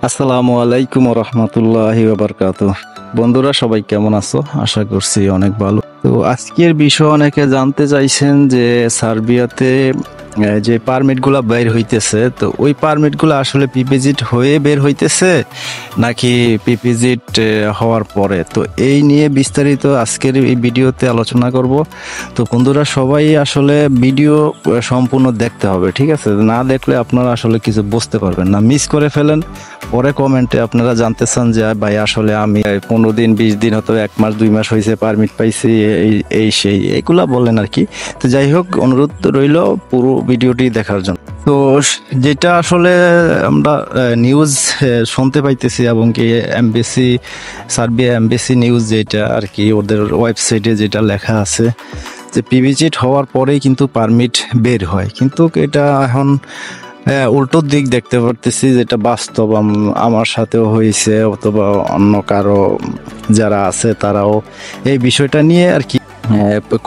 আসসালামু আলাইকুম রহমতুল্লাহি ওয়াবারাকাতুহ। বন্ধুরা সবাই কেমন আছো? আশা করছি অনেক ভালো। তো আজকের বিষয় অনেকে জানতে চাইছেন যে সার্বিয়াতে যে পারমিটগুলো বের হইতেছে, তো ওই পারমিটগুলো আসলে পিপিজিট হয়ে বের হইতেছে নাকি পিপিজিট হওয়ার পরে। তো এই নিয়ে বিস্তারিত আজকের এই ভিডিওতে আলোচনা করব। তো বন্ধুরা সবাই আসলে ভিডিও সম্পূর্ণ দেখতে হবে, ঠিক আছে? না দেখলে আপনারা আসলে কিছু বুঝতে পারবেন না, মিস করে ফেলেন। পরে কমেন্টে আপনারা জানতে চান যে ভাই আসলে আমি 15 দিন 20 দিন অথবা 1 মাস 2 মাস হয়েছে পারমিট পাইছি, এই সেই এগুলা বলেন আর কি। তো যাই হোক, অনুরোধ রইল পুরো ভিডিওটি দেখার জন্য। তো যেটা আসলে আমরা নিউজ শুনতে পাইতেছি এবং কি এমবেসি, সার্বিয়া এমবেসি নিউজ যেটা আর কি, ওদের ওয়েবসাইটে যেটা লেখা আছে যে পিভিজিট হওয়ার পরেই কিন্তু পারমিট বের হয়, কিন্তু এটা এখন উল্টো দিক দেখতে পারতেছি, যেটা বাস্তব আমার সাথেও হয়েছে অথবা অন্য কারো যারা আছে তারাও এই বিষয়টা নিয়ে আর কি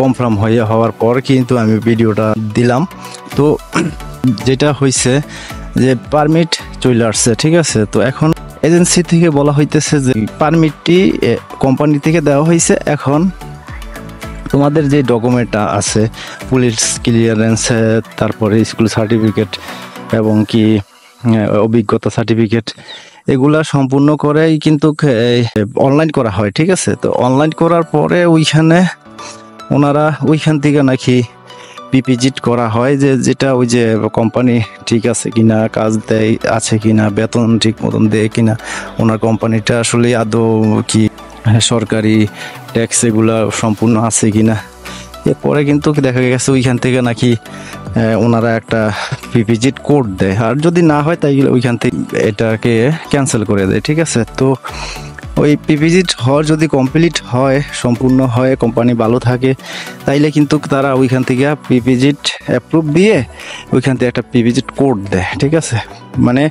কনফার্ম হওয়ার পর কিন্তু আমি ভিডিওটা দিলাম। তো যেটা হয়েছে যে পারমিট চলে আসছে, ঠিক আছে? তো এখন এজেন্সি থেকে বলা হইতেছে যে পারমিটটি কোম্পানি থেকে দেওয়া হয়েছে, এখন তোমাদের যে ডকুমেন্টটা আছে পুলিশ ক্লিয়ারেন্স, তারপরে স্কুল সার্টিফিকেট এবং কি অভিজ্ঞতা সার্টিফিকেট, এগুলা সম্পূর্ণ করেই কিন্তু অনলাইন করা হয়, ঠিক আছে? তো অনলাইন করার পরে ওনারা ওইখান থেকে নাকি পিপিজিট করা হয়, যেটা ওই যে কোম্পানি ঠিক আছে কিনা, কাজ দেয় আছে কিনা, বেতন ঠিক মতন দেয় কিনা, ওনার কোম্পানিটা আসলে আদৌ কি সরকারি ট্যাক্স এগুলা সম্পূর্ণ আছে কিনা। এরপরে কিন্তু দেখা গেছে ওইখান থেকে নাকি ওনারা একটা পিপিজিট কোড দেয়, আর যদি না হয় তাই ওইখান থেকে এটাকে ক্যান্সেল করে দেয়, ঠিক আছে? তো ওই পিপিজিট হওয়ার যদি কমপ্লিট হয়, সম্পূর্ণ হয়, কোম্পানি ভালো থাকে, তাইলে কিন্তু তারা ওইখান থেকে পিপিজিট অ্যাপ্রুভ দিয়ে ওইখান থেকে একটা পিপিজিট কোড দেয়, ঠিক আছে? মানে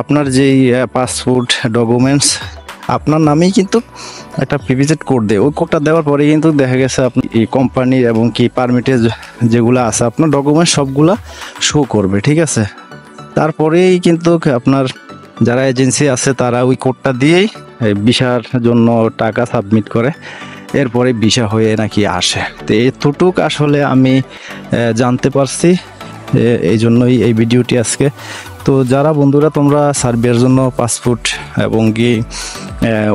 আপনার যেই পাসপোর্ট ডকুমেন্টস আপনার নামেই কিন্তু একটা পিপিজেড কোড দেয়। ওই কোডটা দেওয়ার পরে কিন্তু দেখা গেছে আপনি এই কোম্পানির এবং কি পারমিটে যেগুলো আছে আপনার ডকুমেন্ট সবগুলা শো করবে, ঠিক আছে? তারপরেই কিন্তু আপনার যারা এজেন্সি আছে তারা ওই কোডটা দিয়েই ভিসার জন্য টাকা সাবমিট করে, এরপরে ভিসা হয়ে নাকি আসে। তো এতটুক আসলে আমি জানতে পারছি, এই জন্যই এই ভিডিওটি আজকে। তো যারা বন্ধুরা তোমরা সার্বিয়ার জন্য পাসপোর্ট এবং কি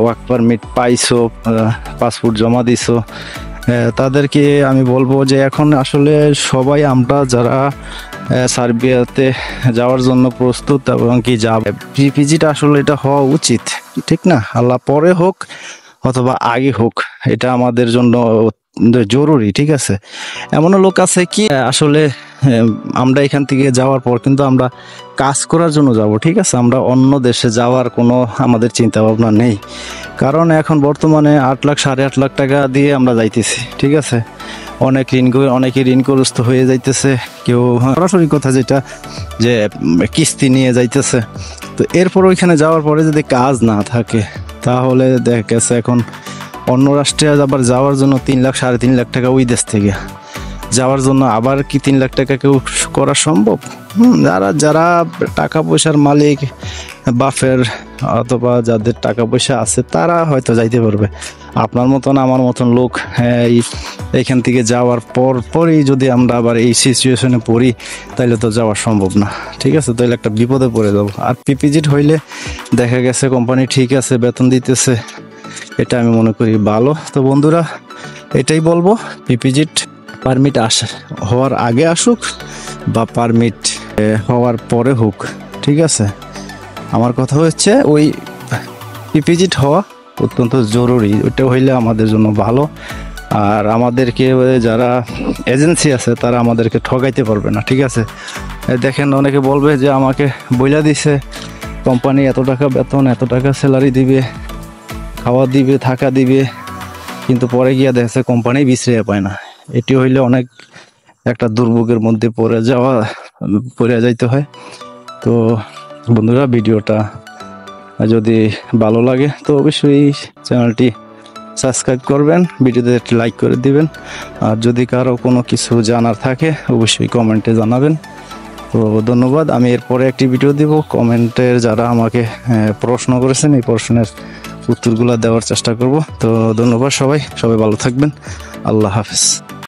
ওয়ার্ক পারমিট পাইছো, পাসপোর্ট জমা দিছো, তাদেরকে আমি বলবো যে এখন আসলে সবাই আমরা যারা সার্বিয়াতে যাওয়ার জন্য প্রস্তুত এবং কি যাবে, পিপিজিটা আসলে এটা হওয়া উচিত, ঠিক না? আল্লাহ পরে হোক অথবা আগে হোক, এটা আমাদের জন্য জরুরি, ঠিক আছে? এমনও লোক আছে কি আসলে আমরা এখান থেকে যাওয়ার পর কিন্তু আমরা কাজ করার জন্য যাব, ঠিক আছে? আমরা অন্য দেশে যাওয়ার কোনো আমাদের চিন্তা ভাবনা নেই, কারণ এখন বর্তমানে 8 লাখ 8.5 লাখ টাকা দিয়ে আমরা যাইতেছি, ঠিক আছে? অনেকে ঋণগ্রস্ত হয়ে যাইতেছে, কেউ সরাসরি কথা যেটা যে কিস্তি নিয়ে যাইতেছে। তো এরপর ওইখানে যাওয়ার পরে যদি কাজ না থাকে তাহলে দেখা গেছে এখন অন্য রাষ্ট্রে আবার যাওয়ার জন্য 3 লাখ 3.5 লাখ টাকা ওই দেশ থেকে যাওয়ার জন্য আবার কি 3 লাখ টাকা কেউ করা সম্ভব? যারা টাকা পয়সার মালিক, বাফের অথবা যাদের টাকা পয়সা আছে তারা হয়তো যাইতে পারবে। আপনার মতন আমার মতন লোক এইখান থেকে যাওয়ার পরই যদি আমরা আবার এই সিচুয়েশনে পড়ি তাইলে তো যাওয়া সম্ভব না, ঠিক আছে? তাইলে একটা বিপদে পড়ে যাবো। আর পিপিজিট হইলে দেখা গেছে কোম্পানি ঠিক আছে, বেতন দিতেছে, এটা আমি মনে করি ভালো। তো বন্ধুরা এটাই বলবো, পিপিজিট পারমিট হওয়ার আগে আসুক বা পারমিট হওয়ার পরে হোক, ঠিক আছে? আমার কথা হচ্ছে ওই পিপিজিট হওয়া অত্যন্ত জরুরি, ওইটা হইলে আমাদের জন্য ভালো। আর আমাদেরকে যারা এজেন্সি আছে তারা আমাদেরকে ঠকাইতে পারবে না, ঠিক আছে? দেখেন অনেকে বলবে যে আমাকে বইলা দিছে কোম্পানি এত টাকা বেতন, এত টাকা স্যালারি দিবে, খাওয়া দিবে, থাকা দিবে, কিন্তু পরে গিয়া দেখছে কোম্পানি বিশ্রিয়া পায় না। এটি হইলে অনেক একটা দুর্ভোগের মধ্যে পড়ে যাইতে হয়। তো বন্ধুরা ভিডিওটা যদি ভালো লাগে তো অবশ্যই চ্যানেলটি সাবস্ক্রাইব করবেন, ভিডিওতে একটি লাইক করে দিবেন, আর যদি কারো কোনো কিছু জানার থাকে অবশ্যই কমেন্টে জানাবেন। তো তো ধন্যবাদ। আমি এরপরে একটি ভিডিও দিব, কমেন্টের যারা আমাকে প্রশ্ন করেছেন এই প্রশ্নের উত্তরগুলো দেওয়ার চেষ্টা করব। তো ধন্যবাদ সবাই ভালো থাকবেন। আল্লাহ হাফেজ।